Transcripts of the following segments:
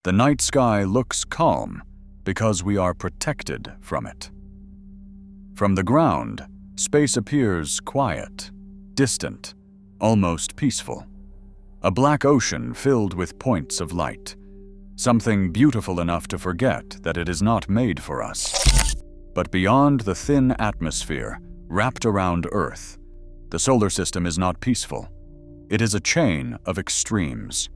The night sky looks calm because we are protected from it. From the ground, space appears quiet, distant, almost peaceful. A black ocean filled with points of light, something beautiful enough to forget that it is not made for us. But beyond the thin atmosphere wrapped around Earth, the solar system is not peaceful. It is a chain of extremes.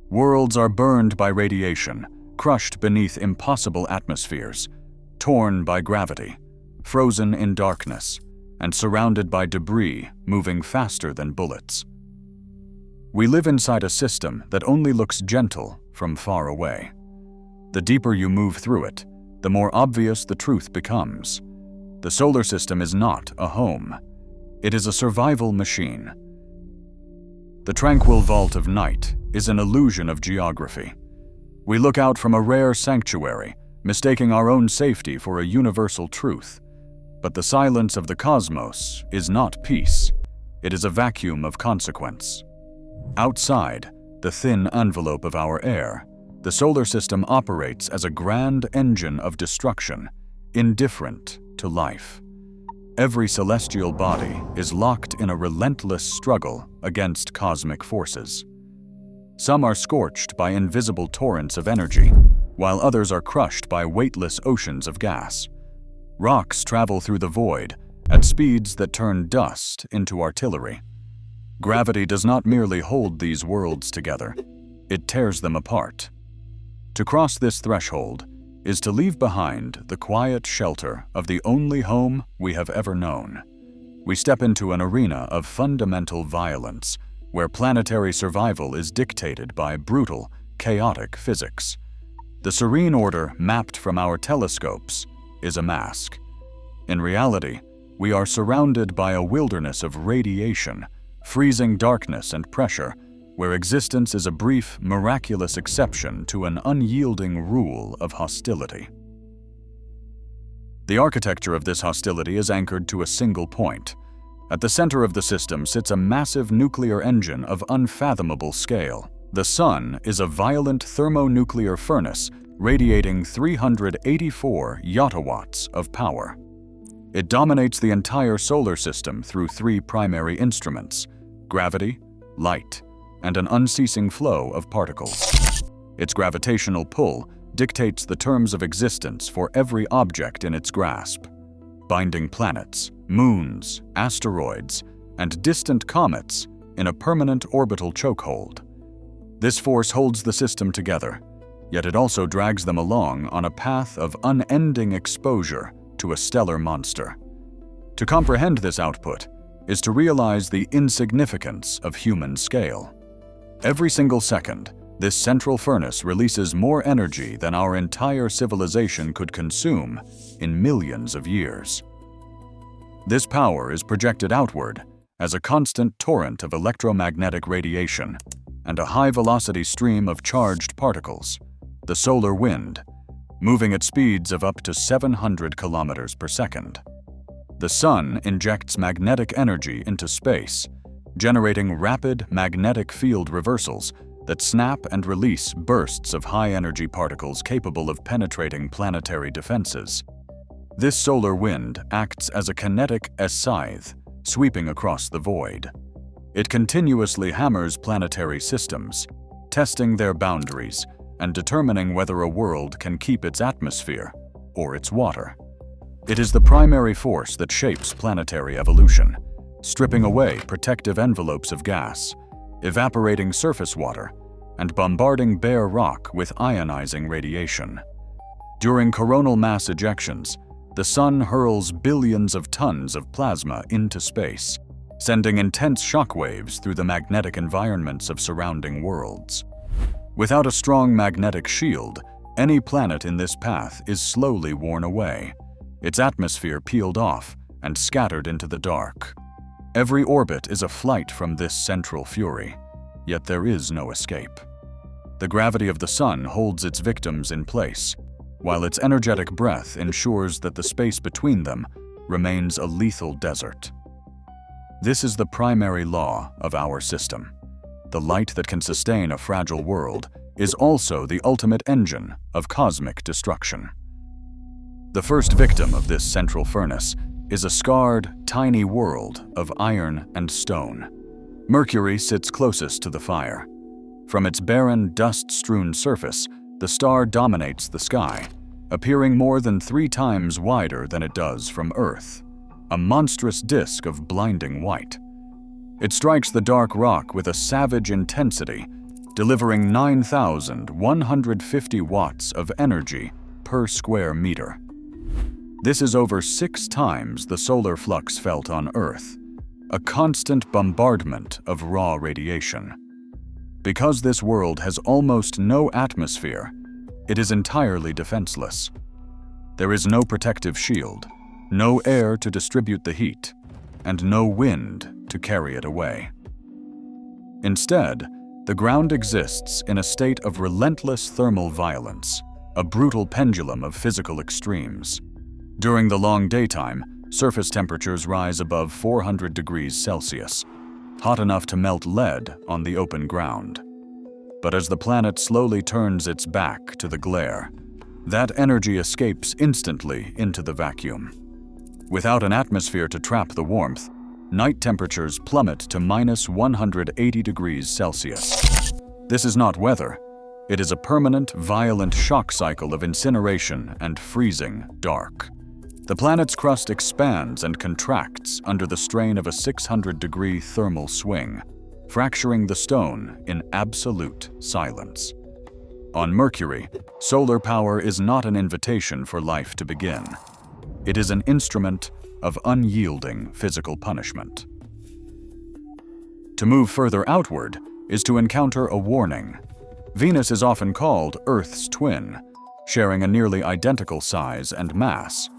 Worlds are burned by radiation, crushed beneath impossible atmospheres, torn by gravity, frozen in darkness, and surrounded by debris moving faster than bullets. We live inside a system that only looks gentle from far away. The deeper you move through it, the more obvious the truth becomes. The solar system is not a home. It is a survival machine. The tranquil vault of night is an illusion of geography. We look out from a rare sanctuary, mistaking our own safety for a universal truth. But the silence of the cosmos is not peace. It is a vacuum of consequence. Outside the thin envelope of our air, the solar system operates as a grand engine of destruction, indifferent to life. Every celestial body is locked in a relentless struggle against cosmic forces. Some are scorched by invisible torrents of energy, while others are crushed by weightless oceans of gas. Rocks travel through the void at speeds that turn dust into artillery. Gravity does not merely hold these worlds together, it tears them apart. To cross this threshold is to leave behind the quiet shelter of the only home we have ever known. We step into an arena of fundamental violence, where planetary survival is dictated by brutal, chaotic physics. The serene order mapped from our telescopes is a mask. In reality, we are surrounded by a wilderness of radiation, freezing darkness and pressure, where existence is a brief, miraculous exception to an unyielding rule of hostility. The architecture of this hostility is anchored to a single point. At the center of the system sits a massive nuclear engine of unfathomable scale. The Sun is a violent thermonuclear furnace radiating 384 yottawatts of power. It dominates the entire solar system through three primary instruments: gravity, light, and an unceasing flow of particles. Its gravitational pull dictates the terms of existence for every object in its grasp, binding planets, moons, asteroids, and distant comets in a permanent orbital chokehold. This force holds the system together, yet it also drags them along on a path of unending exposure to a stellar monster. To comprehend this output is to realize the insignificance of human scale. Every single second, this central furnace releases more energy than our entire civilization could consume in millions of years. This power is projected outward as a constant torrent of electromagnetic radiation and a high-velocity stream of charged particles, the solar wind, moving at speeds of up to 700 kilometers per second. The Sun injects magnetic energy into space, generating rapid magnetic field reversals that snap and release bursts of high-energy particles capable of penetrating planetary defenses. This solar wind acts as a kinetic scythe, sweeping across the void. It continuously hammers planetary systems, testing their boundaries and determining whether a world can keep its atmosphere or its water. It is the primary force that shapes planetary evolution, stripping away protective envelopes of gas, evaporating surface water, and bombarding bare rock with ionizing radiation. During coronal mass ejections, the Sun hurls billions of tons of plasma into space, sending intense shockwaves through the magnetic environments of surrounding worlds. Without a strong magnetic shield, any planet in this path is slowly worn away, its atmosphere peeled off and scattered into the dark. Every orbit is a flight from this central fury, yet there is no escape. The gravity of the Sun holds its victims in place, while its energetic breath ensures that the space between them remains a lethal desert. This is the primary law of our system. The light that can sustain a fragile world is also the ultimate engine of cosmic destruction. The first victim of this central furnace is a scarred, tiny world of iron and stone. Mercury sits closest to the fire. From its barren, dust-strewn surface, the star dominates the sky, appearing more than 3 times wider than it does from Earth, a monstrous disk of blinding white. It strikes the dark rock with a savage intensity, delivering 9,150 watts of energy per square meter. This is over 6 times the solar flux felt on Earth, a constant bombardment of raw radiation. Because this world has almost no atmosphere, it is entirely defenseless. There is no protective shield, no air to distribute the heat, and no wind to carry it away. Instead, the ground exists in a state of relentless thermal violence, a brutal pendulum of physical extremes. During the long daytime, surface temperatures rise above 400 degrees Celsius, hot enough to melt lead on the open ground. But as the planet slowly turns its back to the glare, that energy escapes instantly into the vacuum. Without an atmosphere to trap the warmth, night temperatures plummet to minus 180 degrees Celsius. This is not weather. It is a permanent, violent shock cycle of incineration and freezing dark. The planet's crust expands and contracts under the strain of a 600-degree thermal swing, fracturing the stone in absolute silence. On Mercury, solar power is not an invitation for life to begin. It is an instrument of unyielding physical punishment. To move further outward is to encounter a warning. Venus is often called Earth's twin, sharing a nearly identical size and mass.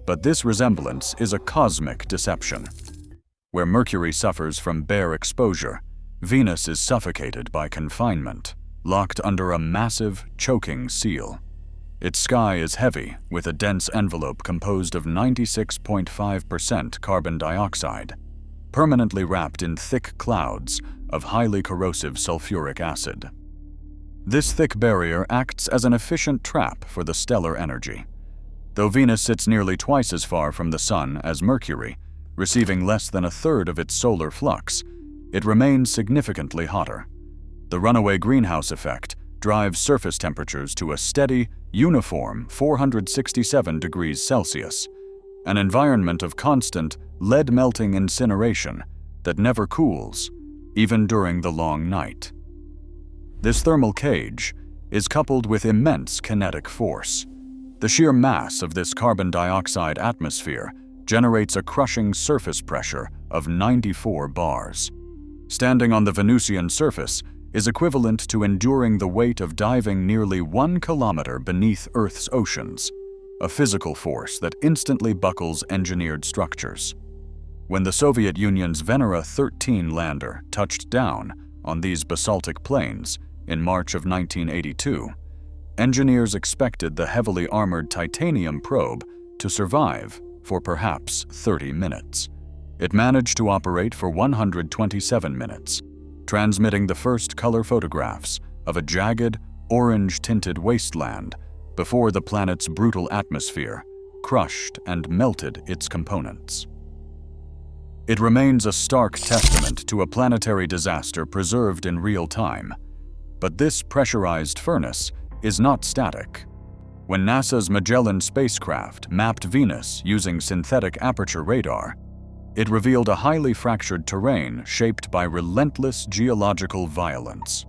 But this resemblance is a cosmic deception. Where Mercury suffers from bare exposure, Venus is suffocated by confinement, locked under a massive, choking seal. Its sky is heavy, with a dense envelope composed of 96.5% carbon dioxide, permanently wrapped in thick clouds of highly corrosive sulfuric acid. This thick barrier acts as an efficient trap for the stellar energy. Though Venus sits nearly twice as far from the Sun as Mercury, receiving less than a third of its solar flux, it remains significantly hotter. The runaway greenhouse effect drives surface temperatures to a steady, uniform 467 degrees Celsius, an environment of constant, lead-melting incineration that never cools, even during the long night. This thermal cage is coupled with immense kinetic force. The sheer mass of this carbon dioxide atmosphere generates a crushing surface pressure of 94 bars. Standing on the Venusian surface is equivalent to enduring the weight of diving nearly 1 kilometer beneath Earth's oceans, a physical force that instantly buckles engineered structures. When the Soviet Union's Venera 13 lander touched down on these basaltic plains in March of 1982, engineers expected the heavily armored titanium probe to survive for perhaps 30 minutes. It managed to operate for 127 minutes, transmitting the first color photographs of a jagged, orange-tinted wasteland before the planet's brutal atmosphere crushed and melted its components. It remains a stark testament to a planetary disaster preserved in real time. But this pressurized furnace is not static. When NASA's Magellan spacecraft mapped Venus using synthetic aperture radar, it revealed a highly fractured terrain shaped by relentless geological violence.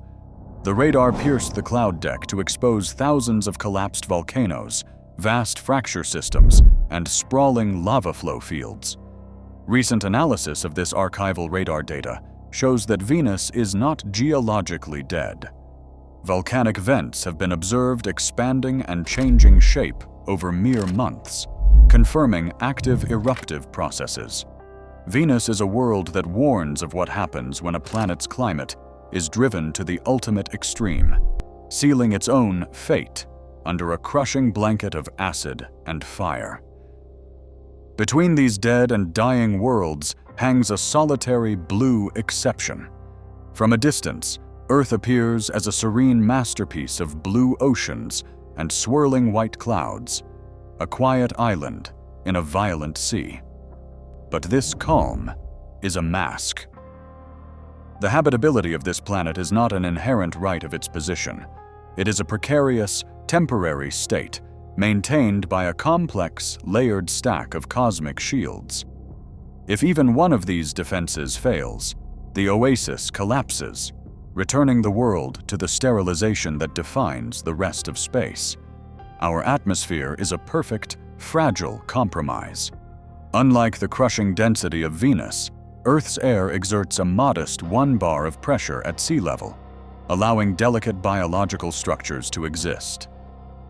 The radar pierced the cloud deck to expose thousands of collapsed volcanoes, vast fracture systems, and sprawling lava flow fields. Recent analysis of this archival radar data shows that Venus is not geologically dead. Volcanic vents have been observed expanding and changing shape over mere months, confirming active eruptive processes. Venus is a world that warns of what happens when a planet's climate is driven to the ultimate extreme, sealing its own fate under a crushing blanket of acid and fire. Between these dead and dying worlds hangs a solitary blue exception. From a distance, Earth appears as a serene masterpiece of blue oceans and swirling white clouds, a quiet island in a violent sea. But this calm is a mask. The habitability of this planet is not an inherent right of its position. It is a precarious, temporary state, maintained by a complex, layered stack of cosmic shields. If even one of these defenses fails, the oasis collapses, returning the world to the sterilization that defines the rest of space. Our atmosphere is a perfect, fragile compromise. Unlike the crushing density of Venus, Earth's air exerts a modest 1 bar of pressure at sea level, allowing delicate biological structures to exist.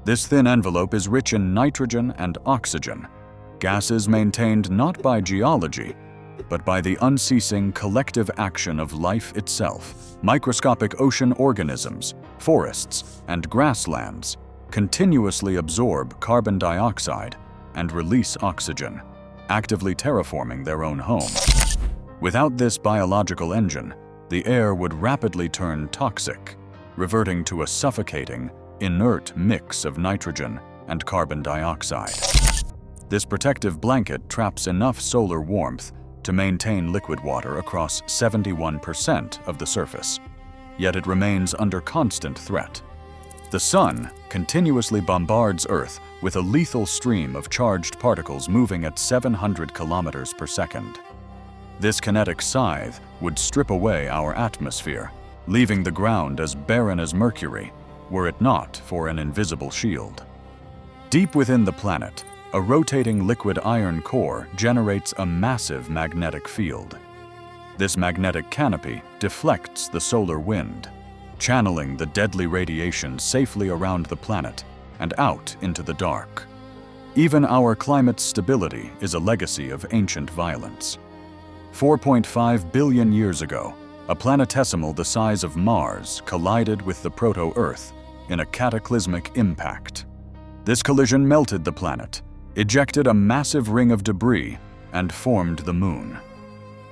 This thin envelope is rich in nitrogen and oxygen, gases maintained not by geology, but by the unceasing collective action of life itself. Microscopic ocean organisms, forests, and grasslands continuously absorb carbon dioxide and release oxygen, actively terraforming their own home. Without this biological engine, the air would rapidly turn toxic, reverting to a suffocating, inert mix of nitrogen and carbon dioxide. This protective blanket traps enough solar warmth to maintain liquid water across 71% of the surface, yet it remains under constant threat. The sun continuously bombards Earth with a lethal stream of charged particles moving at 700 kilometers per second. This kinetic scythe would strip away our atmosphere, leaving the ground as barren as Mercury, were it not for an invisible shield. Deep within the planet, a rotating liquid iron core generates a massive magnetic field. This magnetic canopy deflects the solar wind, channeling the deadly radiation safely around the planet and out into the dark. Even our climate's stability is a legacy of ancient violence. 4.5 billion years ago, a planetesimal the size of Mars collided with the proto-Earth in a cataclysmic impact. This collision melted the planet, ejected a massive ring of debris, and formed the Moon.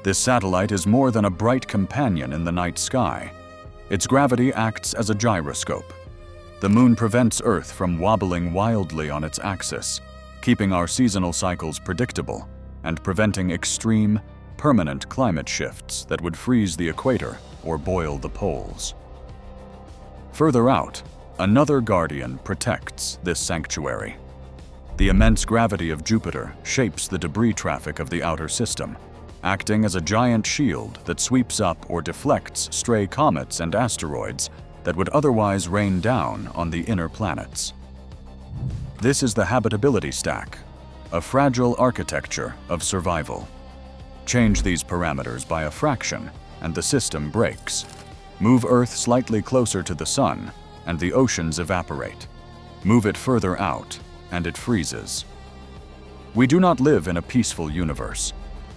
This satellite is more than a bright companion in the night sky. Its gravity acts as a gyroscope. The Moon prevents Earth from wobbling wildly on its axis, keeping our seasonal cycles predictable and preventing extreme, permanent climate shifts that would freeze the equator or boil the poles. Further out, another guardian protects this sanctuary. The immense gravity of Jupiter shapes the debris traffic of the outer system, acting as a giant shield that sweeps up or deflects stray comets and asteroids that would otherwise rain down on the inner planets. This is the habitability stack, a fragile architecture of survival. Change these parameters by a fraction, and the system breaks. Move Earth slightly closer to the Sun, and the oceans evaporate. Move it further out, and it freezes. We do not live in a peaceful universe.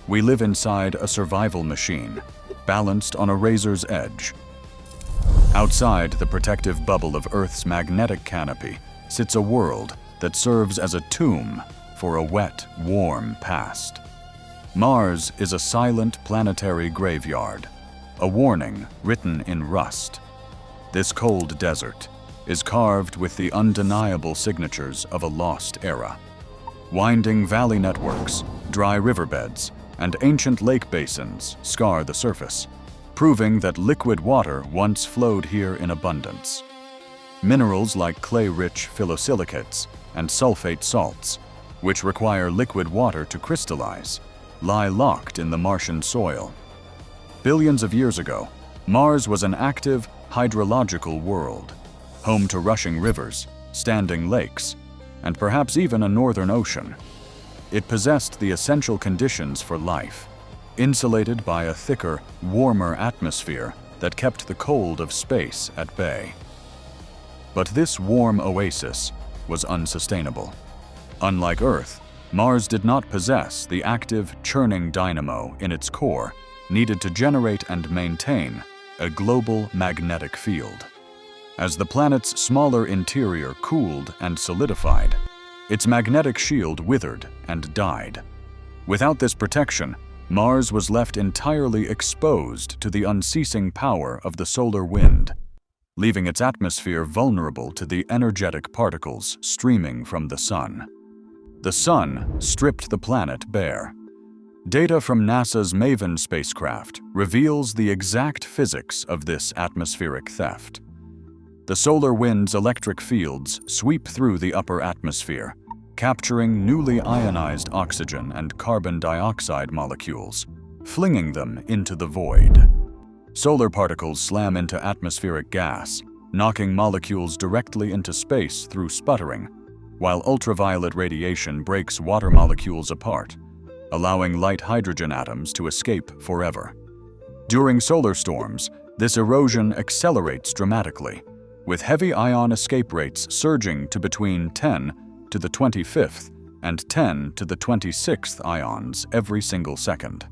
We live inside a survival machine, balanced on a razor's edge. Outside the protective bubble of Earth's magnetic canopy sits a world that serves as a tomb for a wet, warm past. Mars is a silent planetary graveyard, a warning written in rust. This cold desert is carved with the undeniable signatures of a lost era. Winding valley networks, dry riverbeds, and ancient lake basins scar the surface, proving that liquid water once flowed here in abundance. Minerals like clay-rich phyllosilicates and sulfate salts, which require liquid water to crystallize, lie locked in the Martian soil. Billions of years ago, Mars was an active hydrological world, home to rushing rivers, standing lakes, and perhaps even a northern ocean. It possessed the essential conditions for life, insulated by a thicker, warmer atmosphere that kept the cold of space at bay. But this warm oasis was unsustainable. Unlike Earth, Mars did not possess the active, churning dynamo in its core needed to generate and maintain a global magnetic field. As the planet's smaller interior cooled and solidified, its magnetic shield withered and died. Without this protection, Mars was left entirely exposed to the unceasing power of the solar wind, leaving its atmosphere vulnerable to the energetic particles streaming from the Sun. The Sun stripped the planet bare. Data from NASA's MAVEN spacecraft reveals the exact physics of this atmospheric theft. The solar wind's electric fields sweep through the upper atmosphere, capturing newly ionized oxygen and carbon dioxide molecules, flinging them into the void. Solar particles slam into atmospheric gas, knocking molecules directly into space through sputtering, while ultraviolet radiation breaks water molecules apart, allowing light hydrogen atoms to escape forever. During solar storms, this erosion accelerates dramatically, with heavy ion escape rates surging to between 10 to the 25th and 10 to the 26th ions every single second.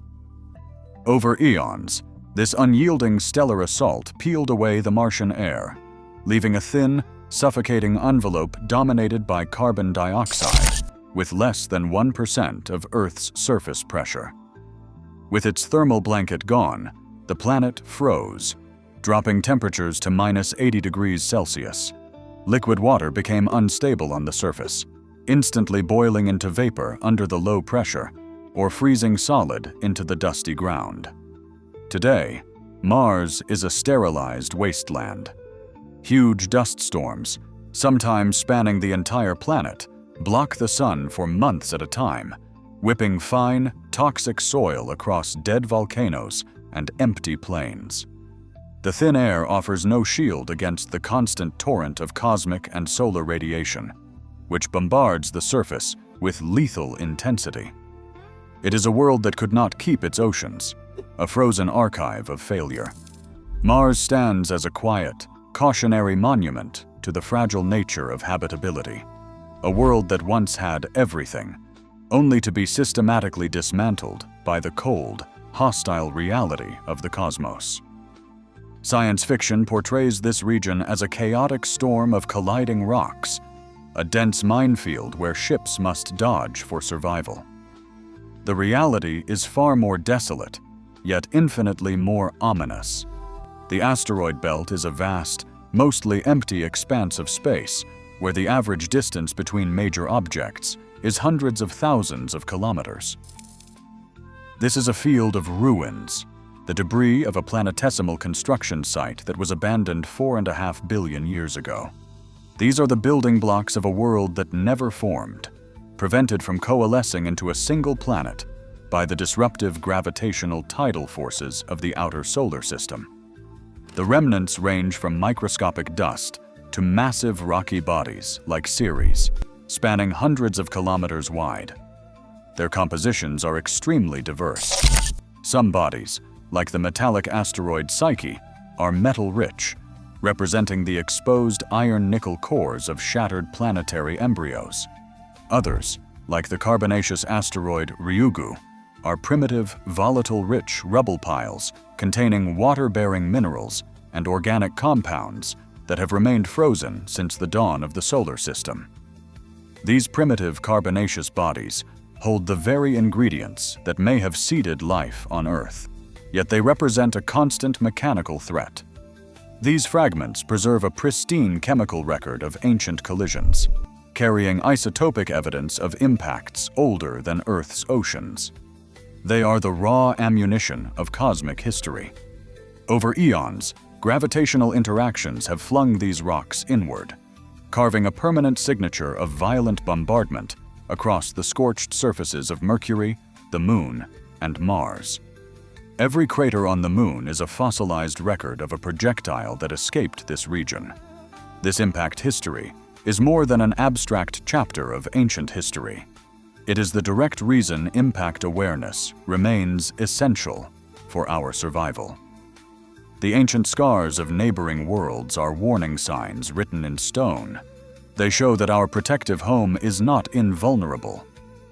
Over eons, this unyielding stellar assault peeled away the Martian air, leaving a thin, suffocating envelope dominated by carbon dioxide, with less than 1% of Earth's surface pressure. With its thermal blanket gone, the planet froze, dropping temperatures to -80 degrees Celsius. Liquid water became unstable on the surface, instantly boiling into vapor under the low pressure, or freezing solid into the dusty ground. Today, Mars is a sterilized wasteland. Huge dust storms, sometimes spanning the entire planet, block the sun for months at a time, whipping fine, toxic soil across dead volcanoes and empty plains. The thin air offers no shield against the constant torrent of cosmic and solar radiation, which bombards the surface with lethal intensity. It is a world that could not keep its oceans, a frozen archive of failure. Mars stands as a quiet, cautionary monument to the fragile nature of habitability, a world that once had everything, only to be systematically dismantled by the cold, hostile reality of the cosmos. Science fiction portrays this region as a chaotic storm of colliding rocks, a dense minefield where ships must dodge for survival. The reality is far more desolate, yet infinitely more ominous. The asteroid belt is a vast, mostly empty expanse of space, where the average distance between major objects is hundreds of thousands of kilometers. This is a field of ruins, the debris of a planetesimal construction site that was abandoned 4.5 billion years ago. These are the building blocks of a world that never formed, prevented from coalescing into a single planet by the disruptive gravitational tidal forces of the outer solar system. The remnants range from microscopic dust to massive rocky bodies like Ceres, spanning hundreds of kilometers wide. Their compositions are extremely diverse. Some bodies, like the metallic asteroid Psyche, are metal-rich, representing the exposed iron-nickel cores of shattered planetary embryos. Others, like the carbonaceous asteroid Ryugu, are primitive, volatile-rich rubble piles containing water-bearing minerals and organic compounds that have remained frozen since the dawn of the solar system. These primitive carbonaceous bodies hold the very ingredients that may have seeded life on Earth, yet they represent a constant mechanical threat. These fragments preserve a pristine chemical record of ancient collisions, carrying isotopic evidence of impacts older than Earth's oceans. They are the raw ammunition of cosmic history. Over eons, gravitational interactions have flung these rocks inward, carving a permanent signature of violent bombardment across the scorched surfaces of Mercury, the Moon, and Mars. Every crater on the Moon is a fossilized record of a projectile that escaped this region. This impact history is more than an abstract chapter of ancient history. It is the direct reason impact awareness remains essential for our survival. The ancient scars of neighboring worlds are warning signs written in stone. They show that our protective home is not invulnerable,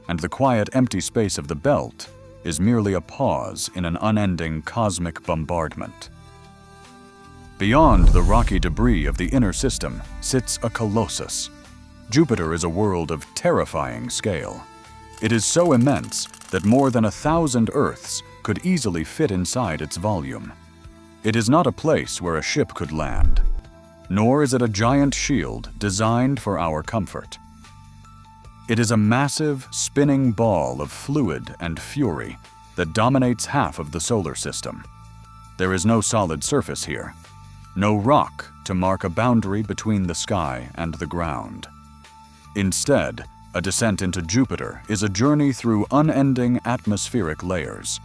and the quiet, empty space of the belt is merely a pause in an unending cosmic bombardment. Beyond the rocky debris of the inner system sits a colossus. Jupiter is a world of terrifying scale. It is so immense that more than 1,000 Earths could easily fit inside its volume. It is not a place where a ship could land, nor is it a giant shield designed for our comfort. It is a massive, spinning ball of fluid and fury that dominates half of the solar system. There is no solid surface here, no rock to mark a boundary between the sky and the ground. Instead, a descent into Jupiter is a journey through unending atmospheric layers.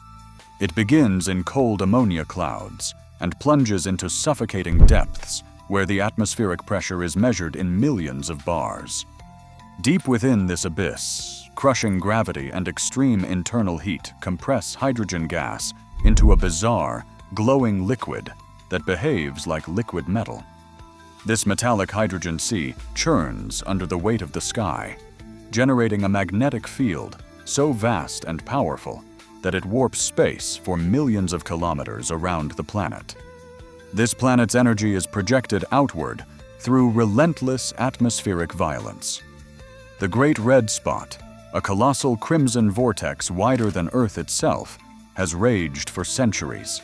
It begins in cold ammonia clouds and plunges into suffocating depths where the atmospheric pressure is measured in millions of bars. Deep within this abyss, crushing gravity and extreme internal heat compress hydrogen gas into a bizarre, glowing liquid that behaves like liquid metal. This metallic hydrogen sea churns under the weight of the sky, generating a magnetic field so vast and powerful that it warps space for millions of kilometers around the planet. This planet's energy is projected outward through relentless atmospheric violence. The Great Red Spot, a colossal crimson vortex wider than Earth itself, has raged for centuries.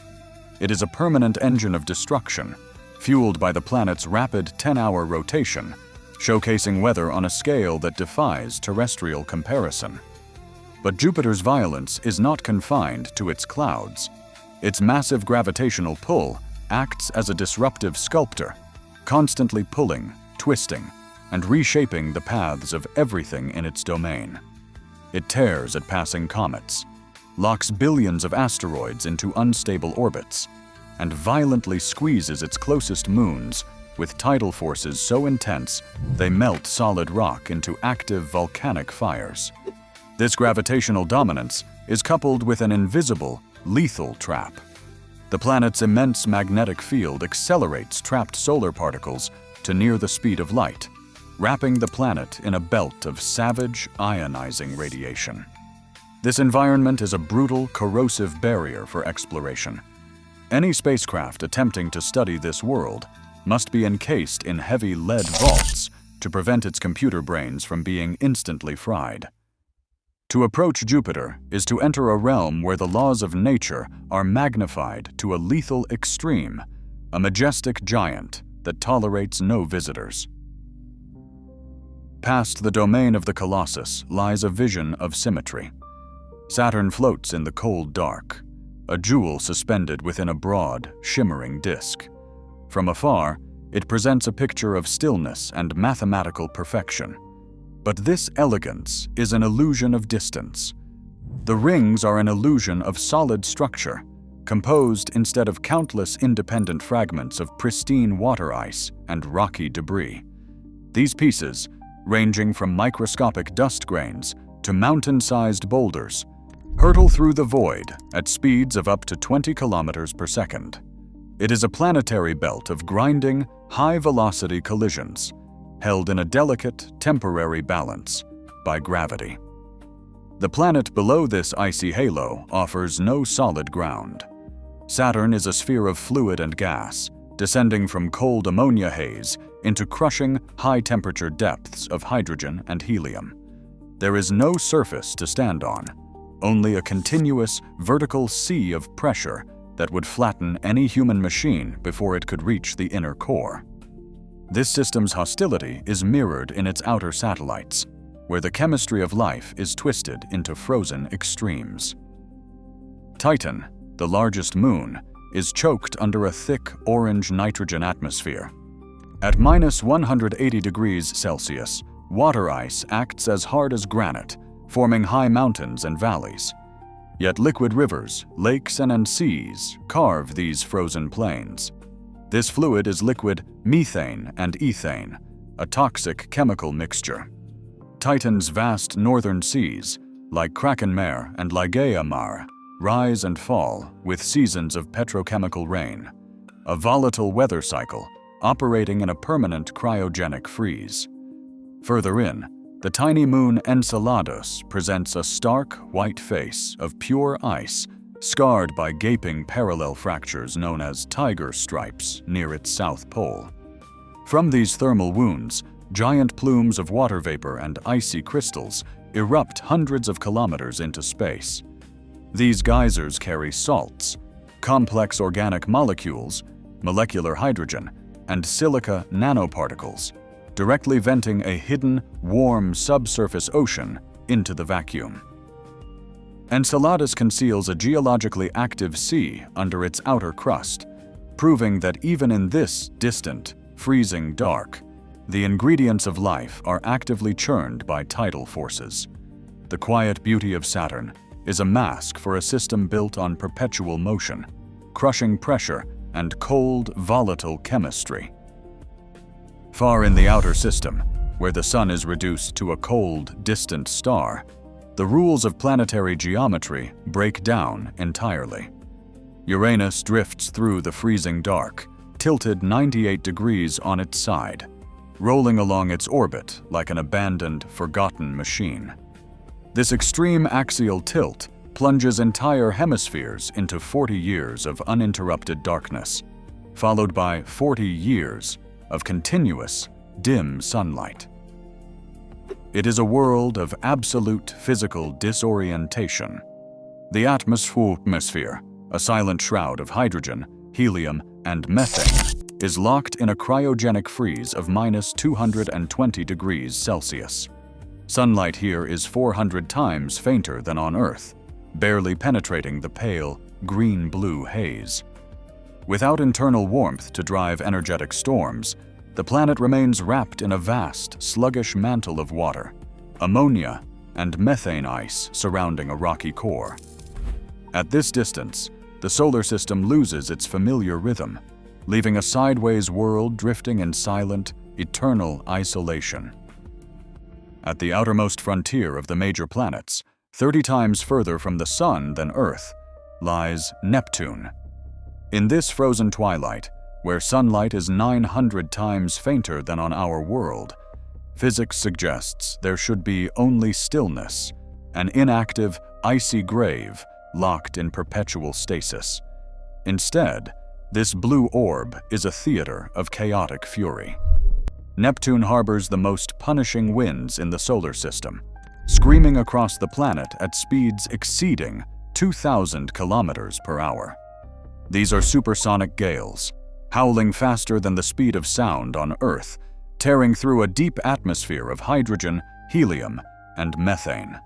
It is a permanent engine of destruction, fueled by the planet's rapid 10-hour rotation, showcasing weather on a scale that defies terrestrial comparison. But Jupiter's violence is not confined to its clouds. Its massive gravitational pull acts as a disruptive sculptor, constantly pulling, twisting, and reshaping the paths of everything in its domain. It tears at passing comets, locks billions of asteroids into unstable orbits, and violently squeezes its closest moons with tidal forces so intense they melt solid rock into active volcanic fires. This gravitational dominance is coupled with an invisible, lethal trap. The planet's immense magnetic field accelerates trapped solar particles to near the speed of light, wrapping the planet in a belt of savage, ionizing radiation. This environment is a brutal, corrosive barrier for exploration. Any spacecraft attempting to study this world must be encased in heavy lead vaults to prevent its computer brains from being instantly fried. To approach Jupiter is to enter a realm where the laws of nature are magnified to a lethal extreme, a majestic giant that tolerates no visitors. Past the domain of the Colossus lies a vision of symmetry. Saturn floats in the cold dark, a jewel suspended within a broad, shimmering disk. From afar, it presents a picture of stillness and mathematical perfection. But this elegance is an illusion of distance. The rings are an illusion of solid structure, composed instead of countless independent fragments of pristine water ice and rocky debris. These pieces, ranging from microscopic dust grains to mountain-sized boulders, hurtle through the void at speeds of up to 20 kilometers per second. It is a planetary belt of grinding, high-velocity collisions, held in a delicate, temporary balance by gravity. The planet below this icy halo offers no solid ground. Saturn is a sphere of fluid and gas, descending from cold ammonia haze into crushing, high-temperature depths of hydrogen and helium. There is no surface to stand on, only a continuous, vertical sea of pressure that would flatten any human machine before it could reach the inner core. This system's hostility is mirrored in its outer satellites, where the chemistry of life is twisted into frozen extremes. Titan, the largest moon, is choked under a thick orange nitrogen atmosphere. At minus 180 degrees Celsius, water ice acts as hard as granite, forming high mountains and valleys. Yet liquid rivers, lakes, and seas carve these frozen plains. This fluid is liquid methane and ethane, a toxic chemical mixture. Titan's vast northern seas, like Krakenmeer and Ligeia Mare, rise and fall with seasons of petrochemical rain, a volatile weather cycle operating in a permanent cryogenic freeze. Further in, the tiny moon Enceladus presents a stark white face of pure ice, scarred by gaping parallel fractures known as tiger stripes near its south pole. From these thermal wounds, giant plumes of water vapor and icy crystals erupt hundreds of kilometers into space. These geysers carry salts, complex organic molecules, molecular hydrogen, and silica nanoparticles, directly venting a hidden, warm subsurface ocean into the vacuum. Enceladus conceals a geologically active sea under its outer crust, proving that even in this distant, freezing dark, the ingredients of life are actively churned by tidal forces. The quiet beauty of Saturn is a mask for a system built on perpetual motion, crushing pressure, and cold, volatile chemistry. Far in the outer system, where the Sun is reduced to a cold, distant star, the rules of planetary geometry break down entirely. Uranus drifts through the freezing dark, tilted 98 degrees on its side, rolling along its orbit like an abandoned, forgotten machine. This extreme axial tilt plunges entire hemispheres into 40 years of uninterrupted darkness, followed by 40 years of continuous, dim sunlight. It is a world of absolute physical disorientation. The atmosphere, a silent shroud of hydrogen, helium, and methane, is locked in a cryogenic freeze of -220 degrees Celsius. Sunlight here is 400 times fainter than on Earth, barely penetrating the pale, green-blue haze. Without internal warmth to drive energetic storms, the planet remains wrapped in a vast, sluggish mantle of water, ammonia, and methane ice surrounding a rocky core. At this distance, the solar system loses its familiar rhythm, leaving a sideways world drifting in silent, eternal isolation. At the outermost frontier of the major planets, 30 times further from the Sun than Earth, lies Neptune. In this frozen twilight, where sunlight is 900 times fainter than on our world, physics suggests there should be only stillness, an inactive, icy grave locked in perpetual stasis. Instead, this blue orb is a theater of chaotic fury. Neptune harbors the most punishing winds in the solar system, screaming across the planet at speeds exceeding 2,000 kilometers per hour. These are supersonic gales, howling faster than the speed of sound on Earth, tearing through a deep atmosphere of hydrogen, helium, and methane.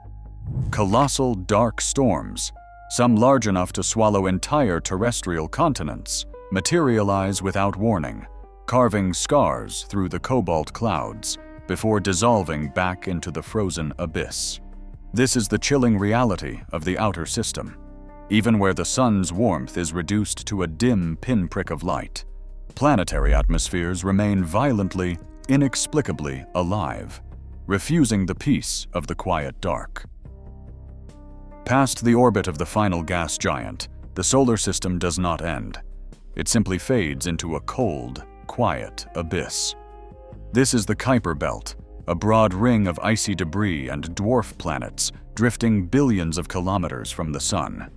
Colossal dark storms, some large enough to swallow entire terrestrial continents, materialize without warning, carving scars through the cobalt clouds before dissolving back into the frozen abyss. This is the chilling reality of the outer system. Even where the Sun's warmth is reduced to a dim pinprick of light, planetary atmospheres remain violently, inexplicably alive, refusing the peace of the quiet dark. Past the orbit of the final gas giant, the solar system does not end. It simply fades into a cold, quiet abyss. This is the Kuiper Belt, a broad ring of icy debris and dwarf planets drifting billions of kilometers from the Sun.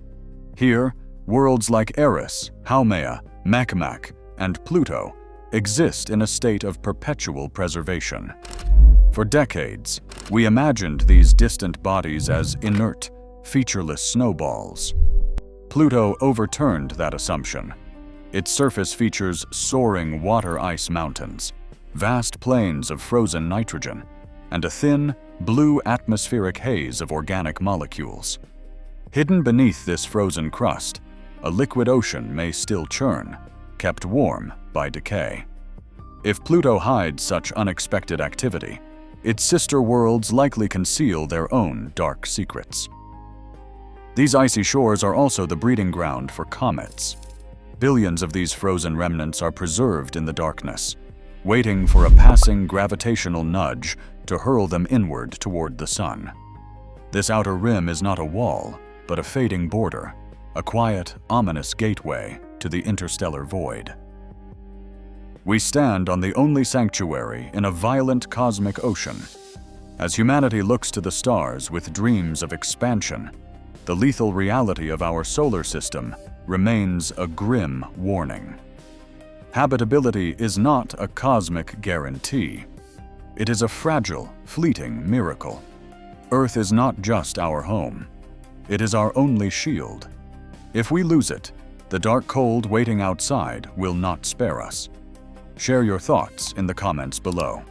Here, worlds like Eris, Haumea, Makmak, and Pluto exist in a state of perpetual preservation. For decades, we imagined these distant bodies as inert, featureless snowballs. Pluto overturned that assumption. Its surface features soaring water ice mountains, vast plains of frozen nitrogen, and a thin, blue atmospheric haze of organic molecules. Hidden beneath this frozen crust, a liquid ocean may still churn, kept warm by decay. If Pluto hides such unexpected activity, its sister worlds likely conceal their own dark secrets. These icy shores are also the breeding ground for comets. Billions of these frozen remnants are preserved in the darkness, waiting for a passing gravitational nudge to hurl them inward toward the Sun. This outer rim is not a wall, but a fading border, a quiet, ominous gateway to the interstellar void. We stand on the only sanctuary in a violent cosmic ocean. As humanity looks to the stars with dreams of expansion, the lethal reality of our solar system remains a grim warning. Habitability is not a cosmic guarantee. It is a fragile, fleeting miracle. Earth is not just our home. It is our only shield. If we lose it, the dark cold waiting outside will not spare us. Share your thoughts in the comments below.